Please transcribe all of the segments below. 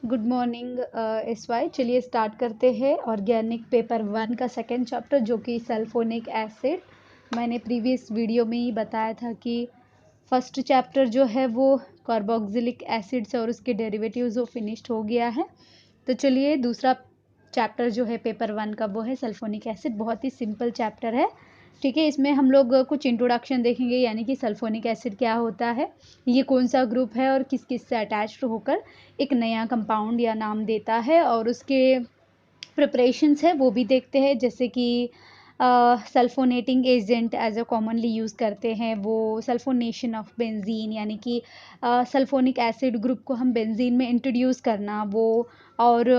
Good morning SY. चलिए start करते हैं ऑर्गेनिक पेपर 1 का सेकेंड चैप्टर जो कि सल्फोनिक एसिड। मैंने प्रीवियस वीडियो में ही बताया था कि फर्स्ट चैप्टर जो है वो कार्बोक्सिलिक एसिड्स और उसके डेरिवेटिव्स वो फिनिश्ड हो गया है। तो चलिए दूसरा चैप्टर जो है पेपर 1 का वो है सल्फोनिक एसिड। बहुत ही सिंपल चैप्टर है, ठीक है। इसमें हम लोग कुछ इंट्रोडक्शन देखेंगे, यानी कि सल्फोनिक एसिड क्या होता है, ये कौन सा ग्रुप है और किस किस से अटैच्ड होकर एक नया कंपाउंड या नाम देता है, और उसके प्रिपरेशंस है वो भी देखते हैं। जैसे कि sulphonating agent as a commonly use करते हैं वो सल्फोनेशन ऑफ बेंजीन, यानी कि सल्फोनिक एसिड ग्रुप को हम बेंजीन में इंट्रोड्यूस करना, वो और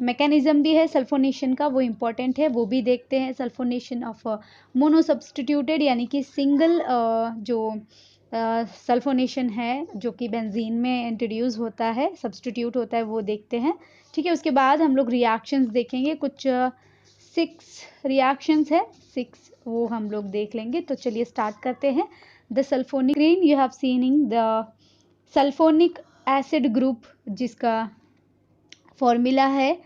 मैकेनिज़्म भी है सल्फोनेशन का, वो इम्पॉर्टेंट है, वो भी देखते हैं। सल्फोनेशन ऑफ मोनो सब्सटीट्यूटेड, यानी कि सिंगल जो सल्फोनेशन है जो कि बेंजीन में इंट्रोड्यूस होता है, सब्सटीट्यूट होता है, वो देखते हैं, ठीक है। उसके बाद हम लोग रिएक्शंस देखेंगे, कुछ 6 रिएक्शंस है, 6 वो हम लोग देख लेंगे। तो चलिए स्टार्ट करते हैं। The sulphonic green you have seen in the sulphonic acid group, जिसका फॉर्मूला है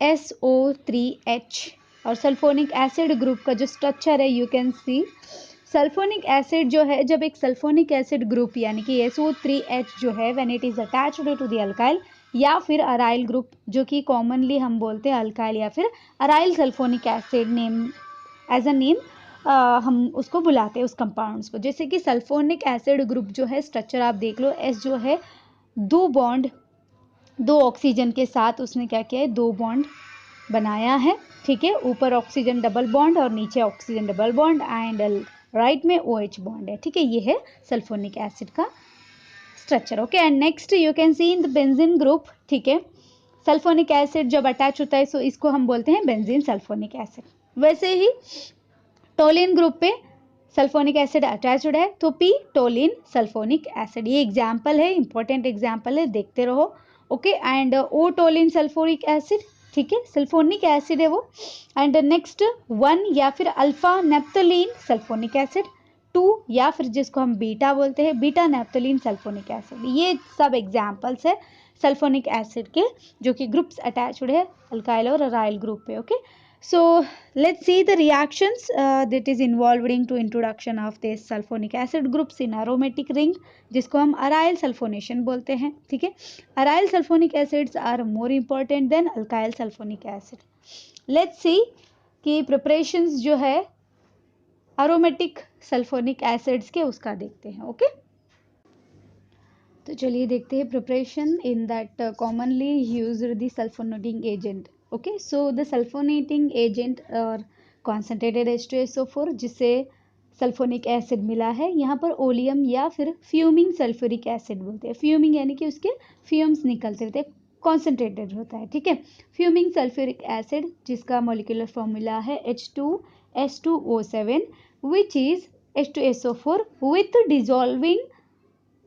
SO3H, और सल्फोनिक एसिड ग्रुप का जो स्ट्रक्चर है you can C. Sulphonic acid जो है, जब एक सल्फोनिक एसिड ग्रुप यानी कि SO3H जो है when it is attached to the alkyl या फिर अराइल ग्रुप, जो कि कॉमनली हम बोलते हैं अल्काइल या फिर aryl sulphonic acid name as a name, हम उसको बुलाते हैं उस कंपाउंड्स को। जैसे कि सल्फोनिक एसिड ग्रुप जो है स्ट्रक्चर आप देख लो, S जो है 2 बॉन्ड, 2 ऑक्सीजन के साथ उसने क्या किया है, 2 बॉन्ड बनाया है, ठीक है। ऊपर ऑक्सीजन डबल बॉन्ड और नीचे oxygen double bond and right में OH बॉन्ड है, ठीक है। ये है सल्फोनिक एसिड का structure, okay. And next you can see in the benzene group, ठीक है। सल्फोनिक एसिड जब अटैच होता है सो इसको हम बोलते हैं बेंजीन सल्फोनिक एसिड। वैसे ही टोलिन ग्रुप पे सल्फोनिक एसिड अटैच्ड है तो पी टोलिन सल्फोनिक एसिड। ये एग्जाम्पल है, इंपॉर्टेंट एग्जाम्पल है, देखते रहो, okay. And o toluene sulphonic acid, ठीक है, सल्फोनिक एसिड है वो। एंड नेक्स्ट 1 या फिर अल्फा नेप्थलीन सल्फोनिक एसिड, 2 या फिर जिसको हम बीटा बोलते हैं बीटा नेप्थलीन सल्फोनिक एसिड। ये सब एग्जाम्पल्स है सल्फोनिक एसिड के, जो कि ग्रुप्स अटैच्ड है अल्काइल और अराइल ग्रुप पे, okay. So let's see the reactions that is involved into introduction of this sulfonic acid groups in aromatic ring, जिसको हम अराइल सल्फोनेशन बोलते हैं, ठीक है। Aryl sulphonic acids are more important than alkyl sulphonic acid. Let's see कि preparations जो है aromatic sulphonic acids के, उसका देखते हैं, ओके। तो चलिए देखते हैं preparation in that commonly used the sulphonating agent, okay. So the sulphonating agent और कॉन्सेंट्रेटेड H2SO4 जिससे सल्फोनिक एसिड मिला है, यहाँ पर ओलियम या फिर फ्यूमिंग सल्फ्यूरिक एसिड बोलते हैं। फ्यूमिंग यानी कि उसके फ्यूम्स निकलते रहते हैं, कॉन्सेंट्रेटेड होता है, ठीक है। फ्यूमिंग सल्फ्यूरिक एसिड जिसका मॉलिक्यूलर फॉर्मूला है H2S2O7 which is H2SO4 with dissolving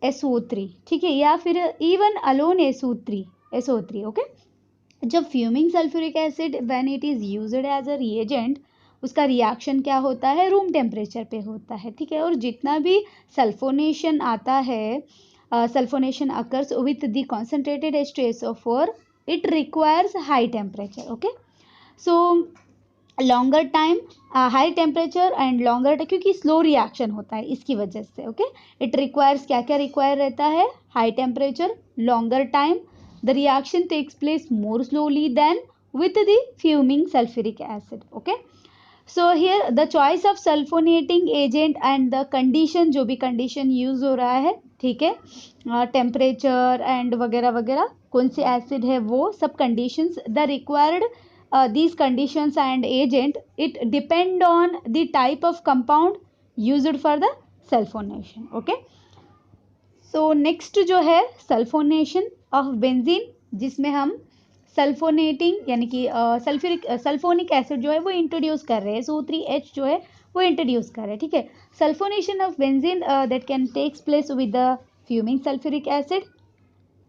SO3, ठीक है, या फिर इवन अलोन SO3, ओके। जब fuming sulphuric acid when it is used as a reagent, उसका रिएक्शन क्या होता है, रूम टेम्परेचर पे होता है, ठीक है। और जितना भी सल्फोनेशन आता है, sulphonation occurs with the concentrated H2SO4, it requires high temperature, okay. So longer time, high temperature and longer, क्योंकि स्लो रिएक्शन होता है इसकी वजह से, ओके। इट रिक्वायर्स, क्या क्या रिक्वायर रहता है, high temperature, longer time, the reaction takes place more slowly then with the fuming sulphuric acid, okay. So here the choice of sulphonating agent and the condition, जो भी condition use हो रहा है, ठीक है, टेम्परेचर एंड वगैरह वगैरह, कौन से एसिड है वो सब conditions, the required these conditions and agent, it depend on the type of compound used for the sulfonation, okay। so next जो है सल्फोनेशन ऑफ बेंजीन, जिसमें हम सल्फोनेटिंग यानी कि सल्फोनिक एसिड जो है वो इंट्रोड्यूस कर रहे हैं, SO3H जो है वो इंट्रोड्यूस कर रहे हैं, ठीक है। Sulphonation of benzene that can takes place with the fuming sulphuric acid,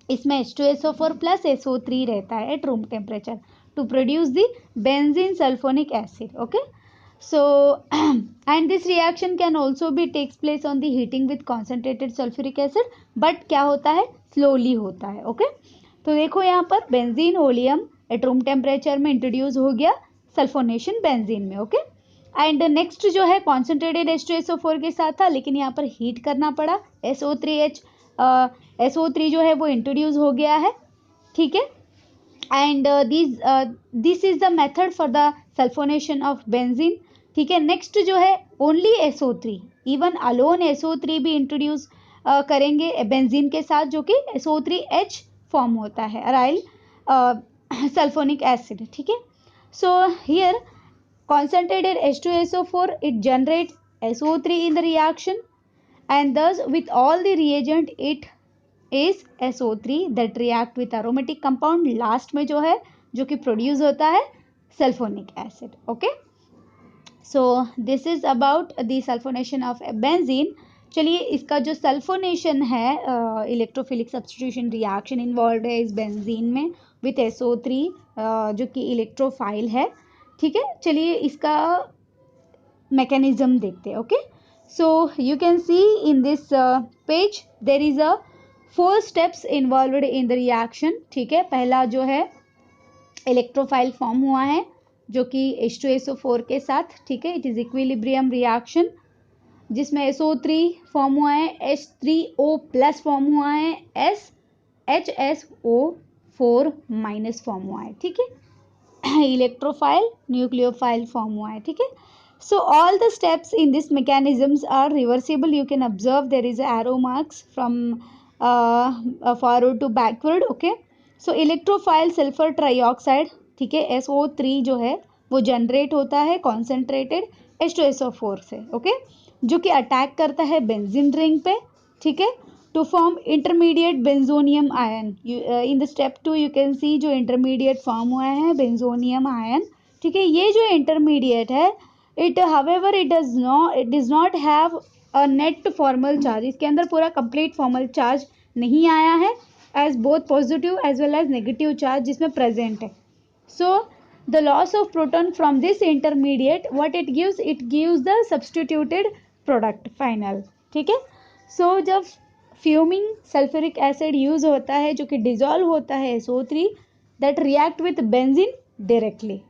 इसमें H2SO4 प्लस SO3 रहता है at room temperature to produce the benzene sulfonic acid, okay। so and this reaction can also be takes place on the heating with concentrated sulfuric acid, but क्या होता है, slowly होता है, okay। तो देखो यहाँ पर benzene oleum eight room temperature में इंट्रोड्यूस हो गया सल्फोनेशन बेंजीन में। ओके, एंड नेक्स्ट जो है कॉन्सेंट्रेटेड H2SO4 के साथ था, लेकिन यहाँ पर हीट करना पड़ा, SO3 जो है वो इंट्रोड्यूस हो गया है। ठीक है, and this is the method for the sulphonation of benzene. ठीक है, नेक्स्ट जो है only SO3, even alone SO3 भी इंट्रोड्यूस करेंगे बेंजीन के साथ, जो कि SO3H फॉर्म होता है, अराइल सल्फोनिक एसिड। ठीक है, so here concentrated H2SO4 it generates SO3 in the reaction, and thus with all the reagent it is SO3 that react with aromatic compound, last में जो है जो कि प्रोड्यूस होता है sulphonic acid. Okay, so this is about the sulphonation of benzene. चलिए, इसका जो सल्फोनेशन है इलेक्ट्रोफिलिक सब्स्टिट्यूशन रिएक्शन इन्वॉल्व है इस बेंजीन में विथ SO3 जो कि इलेक्ट्रोफाइल है। ठीक है, चलिए इसका मैकेनिज्म देखते हैं। Okay, so you can see in this page there is a 4 steps involved in the reaction. ठीक है, पहला जो है इलेक्ट्रोफाइल फॉर्म हुआ है जो कि H2SO4 के साथ। ठीक है, इट इज इक्विलिब्रियम रिएक्शन जिसमें SO3 फॉर्म हुआ है, H3O प्लस फॉर्म हुआ है, HSO4 माइनस फॉर्म हुआ है। ठीक है, इलेक्ट्रोफाइल न्यूक्लियोफाइल फॉर्म हुआ है। ठीक है, so all the steps in this mechanisms are reversible. You can observe there is arrow marks from forward to backward. Okay, so electrophile sulfur trioxide, ठीक है, SO3 जो है वो जनरेट होता है कॉन्सेंट्रेटेड H2SO4 से। ओके, जो कि अटैक करता है बेंजीन रिंग पे। ठीक है, to form intermediate benzenonium ion. In the step 2 you can see जो इंटरमीडिएट फॉर्म हुआ है बेंजोनियम आयन। ठीक है, ये जो इंटरमीडिएट है it however it does not have a net formal charge, इसके अंदर पूरा कंप्लीट फॉर्मल चार्ज नहीं आया है, as both positive as well as negative charge जिसमें प्रेजेंट है। So the loss of proton from this intermediate what it gives the substituted product final. ठीक है, सो जब फ्यूमिंग सल्फ्यूरिक एसिड यूज होता है जो कि डिजॉल्व होता है SO3 that react with benzene directly.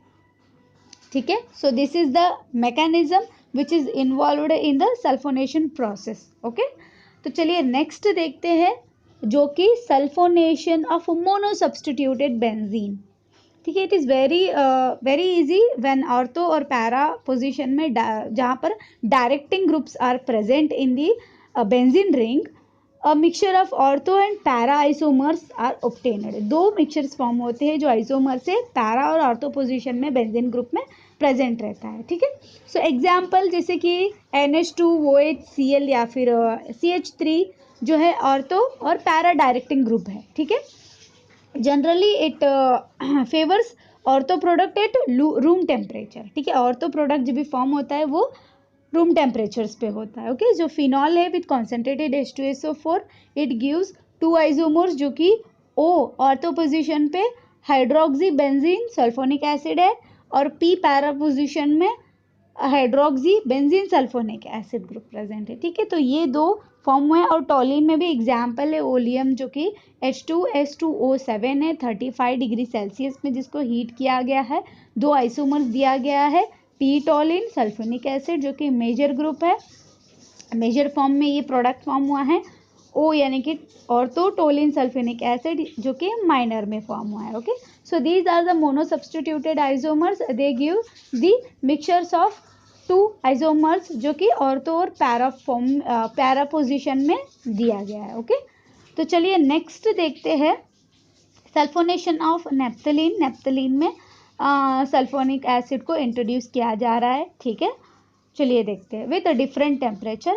ठीक है, so this is the mechanism which is involved in the sulphonation process. Okay, तो चलिए नेक्स्ट देखते हैं जो कि sulphonation of mono substituted benzene. ठीक है, it is very easy when ortho और पैरा पोजीशन में जहाँ पर directing groups are present in the benzene ring, a mixture of ortho and para isomers are obtained. 2 mixtures form होते हैं जो isomer से पैरा और ऑर्थो पोजीशन में बेंजीन ग्रुप में प्रेजेंट रहता है। ठीक है, सो एग्जाम्पल जैसे कि NH2OHCl या फिर CH3 जो है ऑर्थो और पैरा डायरेक्टिंग ग्रुप है। ठीक है, generally it favours ortho product at room temperature. ठीक है, ऑर्थो प्रोडक्ट जब भी फॉर्म होता है वो रूम टेम्परेचर्स पे होता है। ओके, जो फिनॉल है with concentrated H2SO4 it gives 2 isomers जो कि O ऑर्थो पोजीशन पे हाइड्रोक्सी बेंजीन सल्फोनिक एसिड है और P पैरा पोजीशन में hydroxy benzene sulphonic acid group present है। ठीक है, तो ये 2 फॉर्म हुए, और टॉलिन में भी एग्जाम्पल है ओलियम जो कि H2S2O7 है 35 डिग्री सेल्सियस में जिसको हीट किया गया है, 2 आइसोमर्स दिया गया है, पी टॉलिन सल्फोनिक एसिड जो कि मेजर ग्रुप है, मेजर फॉर्म में ये प्रोडक्ट फॉर्म हुआ है, O यानी कि ऑर्थो टोलिन सल्फोनिक एसिड जो कि माइनर में फॉर्म हुआ है। Okay, so these are the mono substituted isomers, they give the mixtures of 2 isomers जो कि ऑर्थो और पैरा पोजीशन में दिया गया है। ओके, तो चलिए नेक्स्ट देखते हैं सल्फोनेशन ऑफ नेप्थलीन। नेप्थलीन में सल्फोनिक एसिड को इंट्रोड्यूस किया जा रहा है। ठीक है, चलिए देखते हैं विद डिफरेंट टेम्परेचर,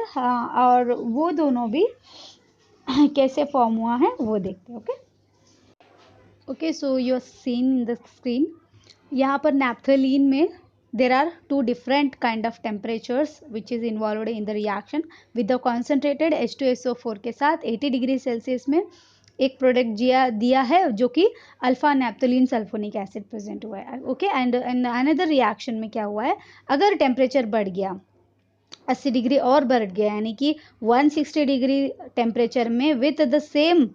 और वो दोनों भी कैसे फॉर्म हुआ है वो देखते हैं। Okay okay, so you are seen in the screen, यहाँ पर नेप्थलीन में there are 2 different kind of temperatures which is involved in the reaction with the concentrated H2SO4 के साथ 80 डिग्री सेल्सियस में एक प्रोडक्ट दिया है जो कि alpha naphthalene sulphonic acid present हुआ है। ओके, एंड अनदर रिएक्शन में क्या हुआ है, अगर टेम्परेचर बढ़ गया 80 डिग्री और बढ़ गया यानी कि 160 डिग्री टेम्परेचर में with the same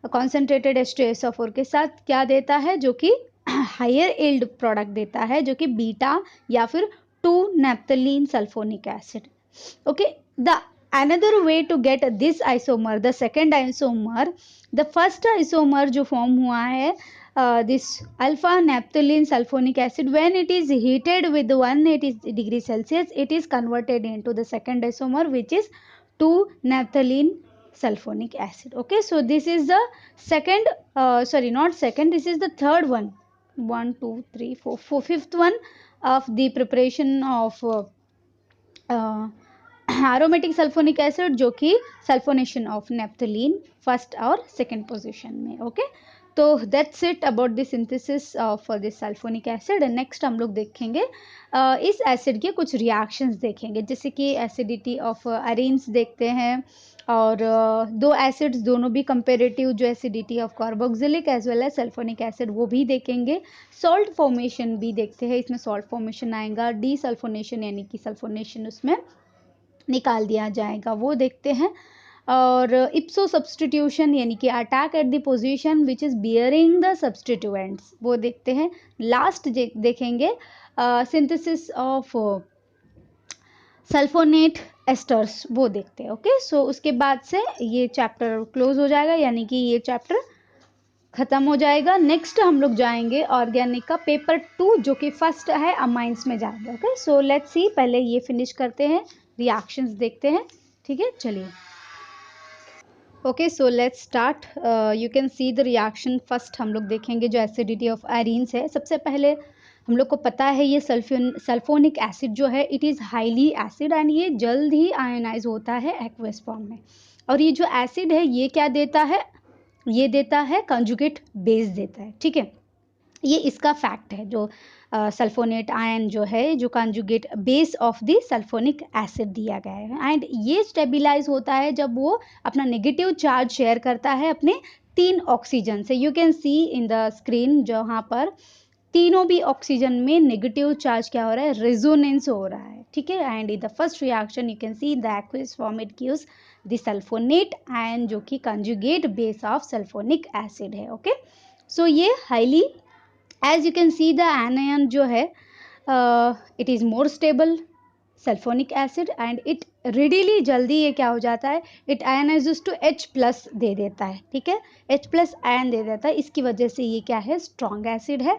concentrated H2SO4 के साथ क्या देता है, जो कि हायर यील्ड प्रोडक्ट देता है, जो कि बीटा या फिर 2 naphthalene sulphonic acid. Okay, the another way to get this isomer, the second isomer, the first isomer जो form हुआ है, this alpha naphthalene sulfonic acid, when it is heated with 180 degree Celsius, it is converted into the second isomer, which is 2 naphthalene sulfonic acid. Okay, so this is the second, sorry, not second, this is the third one. 1 2 3 4 fifth one of the preparation of aromatic sulfonic acid, जो कि sulphonation of naphthalene first और second position में. Okay, तो that's it about the synthesis of this sulphonic acid. Next हम लोग देखेंगे इस acid के कुछ रिएक्शंस देखेंगे, जैसे कि एसिडिटी ऑफ अरेन्स देखते हैं, और दो एसिड्स दोनों भी कंपेरेटिव, जो acidity of carboxylic as well as sulphonic acid, वो भी देखेंगे. सॉल्ट फॉर्मेशन भी देखते हैं, इसमें सॉल्ट फॉर्मेशन आएगा, डी सल्फोनेशन यानी कि सल्फोनेशन उसमें निकाल दिया जाएगा, वो देखते हैं. और इप्सो सब्सटीट्यूशन यानी कि attack at the position which is bearing the substituents, वो देखते हैं. लास्ट देखेंगे सिंथेसिस ऑफ सल्फोनेट एस्टर्स, वो देखते हैं. ओके, सो उसके बाद से ये चैप्टर क्लोज हो जाएगा, यानी कि ये चैप्टर खत्म हो जाएगा. नेक्स्ट हम लोग जाएंगे ऑर्गेनिक का पेपर 2, जो कि फर्स्ट है अमाइंस में जाएंगे. ओके, सो लेट्स सी, पहले ये फिनिश करते हैं, रिएक्शंस देखते हैं. ठीक है, चलिए. Okay, so let's start. You can see the reaction. First हम लोग देखेंगे जो एसिडिटी ऑफ आयरीन्स है. सबसे पहले हम लोग को पता है ये सल्फोनिक एसिड जो है, it is highly acid and ये जल्द ही आयोनाइज होता है एक्वस फॉर्म में. और ये जो एसिड है ये क्या देता है, ये देता है कंजुगेट बेस देता है. ठीक है, ये इसका फैक्ट है. जो सल्फोनेट आयन जो है, जो conjugate base of the sulphonic acid दिया गया है, एंड ये स्टेबिलाइज होता है जब वो अपना नेगेटिव चार्ज शेयर करता है अपने 3 ऑक्सीजन से. You can see in the screen, जहाँ पर तीनों भी ऑक्सीजन में नेगेटिव चार्ज क्या हो रहा है, रेजोनेंस हो रहा है. ठीक है, and in the first reaction you can see in the aqueous form it gives the sulphonate ion, जो कि conjugate base of sulphonic acid है. ओके, सो ये highly, as you can see the anion जो है, it is more stable sulphonic acid and it readily जल्दी ये क्या हो जाता है, it ionises to H plus दे देता है. ठीक है, H प्लस आयन दे देता है, इसकी वजह से ये क्या है, स्ट्रॉन्ग एसिड है.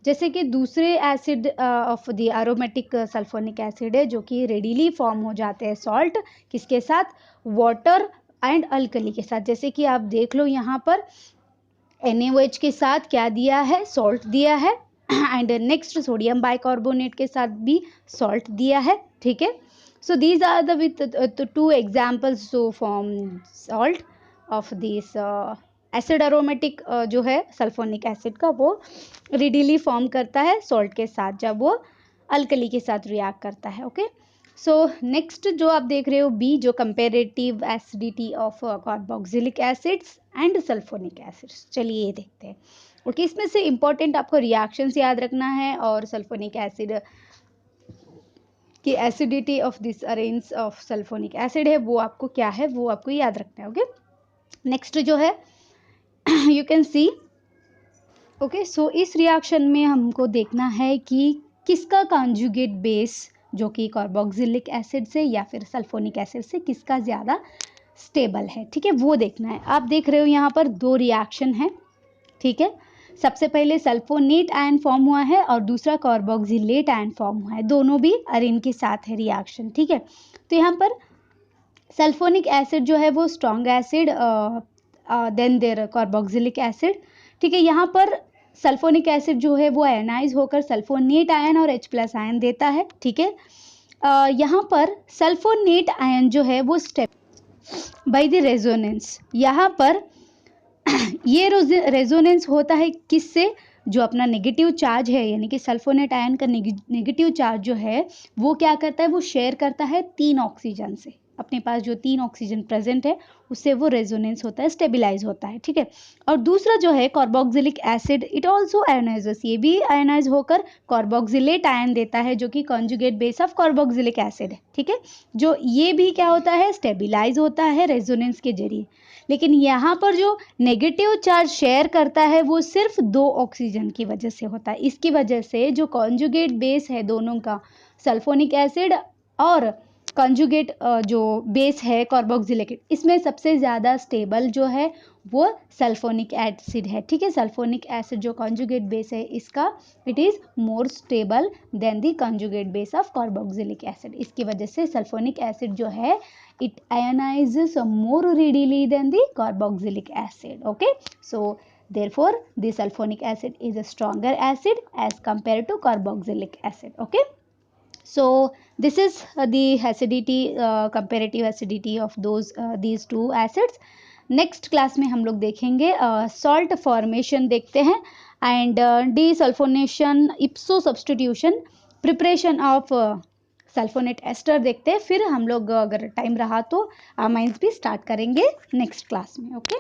जैसे कि दूसरे acid of the aromatic sulphonic acid है, जो कि रेडीली फॉर्म हो जाते हैं सॉल्ट, किसके साथ, वाटर एंड अल्कली के साथ. जैसे कि आप देख लो यहाँ पर NaOH के साथ क्या दिया है, सॉल्ट दिया है, एंड नेक्स्ट सोडियम बाइकार्बोनेट के साथ भी सॉल्ट दिया है. ठीक है, so these are the with 2 examples to form salt of this acid aromatic जो है सल्फोनिक एसिड का, वो रेडीली फॉर्म करता है सॉल्ट के साथ जब वो अल्कली के साथ रिएक्ट करता है. ओके, सो नेक्स्ट जो आप देख रहे हो बी, जो comparative acidity of carboxylic acids and sulphonic acids. चलिए ये देखते हैं. ओके, इसमें से इंपॉर्टेंट आपको रिएक्शंस याद रखना है, और सल्फोनिक एसिड की acidity of this arenes of sulphonic acid है, वो आपको क्या है, वो आपको याद रखना है. ओके, नेक्स्ट जो है यू कैन सी. ओके, सो इस रिएक्शन में हमको देखना है कि किसका कॉन्जुगेट बेस, जो कि कार्बोक्सिलिक एसिड से या फिर सल्फोनिक एसिड से किसका ज़्यादा स्टेबल है. ठीक है, वो देखना है. आप देख रहे हो यहाँ पर 2 रिएक्शन है. ठीक है, सबसे पहले सल्फोनेट आयन फॉर्म हुआ है और दूसरा कार्बोक्सिलेट आयन फॉर्म हुआ है, दोनों भी अरीन के साथ है रिएक्शन. ठीक है, तो यहाँ पर सल्फोनिक एसिड जो है वो strong acid then their carboxylic acid. ठीक है, यहाँ पर सल्फोनिक एसिड जो है वो आयनाइज होकर सल्फोनेट आयन और H प्लस आयन देता है. ठीक है, यहाँ पर सल्फोनेट आयन जो है वो स्टेप बाय द रेजोनेंस, यहाँ पर ये रेजोनेंस होता है किससे, जो अपना नेगेटिव चार्ज है, यानी कि सल्फोनेट आयन का नेगेटिव चार्ज जो है वो क्या करता है, वो शेयर करता है 3 ऑक्सीजन से. अपने पास जो 3 ऑक्सीजन प्रेजेंट है उससे वो रेजोनेंस होता है, स्टेबिलाइज होता है, ठीक है। और दूसरा जो है carboxylic acid, it also ionises, ये भी आयोनाइज होकर कार्बोक्सिलेट आयन देता है जो कि conjugate base of carboxylic acid है, ठीक है। जो ये भी क्या होता है, स्टेबिलाइज होता है रेजोनेंस के जरिए। लेकिन यहाँ पर जो नेगेटिव चार्ज शेयर करता है वो सिर्फ 2 ऑक्सीजन की वजह से होता है। इसकी वजह से जो कॉन्जुगेट बेस है दोनों का, सल्फोनिक एसिड और कॉन्जुगेट जो बेस है कार्बोक्सिलिक, इसमें सबसे ज़्यादा स्टेबल जो है वो सल्फोनिक एसिड है, ठीक है। सल्फोनिक एसिड जो कॉन्जुगेट बेस है इसका, it is more stable then the conjugate base of carboxylic acid. इसकी वजह से सल्फोनिक एसिड जो है it ionizes more readily than the carboxylic acid, okay. So therefore the sulfonic acid is a stronger acid as compared to carboxylic acid, okay. So this is the acidity, comparative acidity of these two acids. Next class में हम लोग देखेंगे salt formation देखते हैं, and desulphonation, ipso substitution, preparation of sulphonate ester देखते हैं। फिर हम लोग अगर टाइम रहा तो अमाइंस भी स्टार्ट करेंगे नेक्स्ट क्लास में, ओके।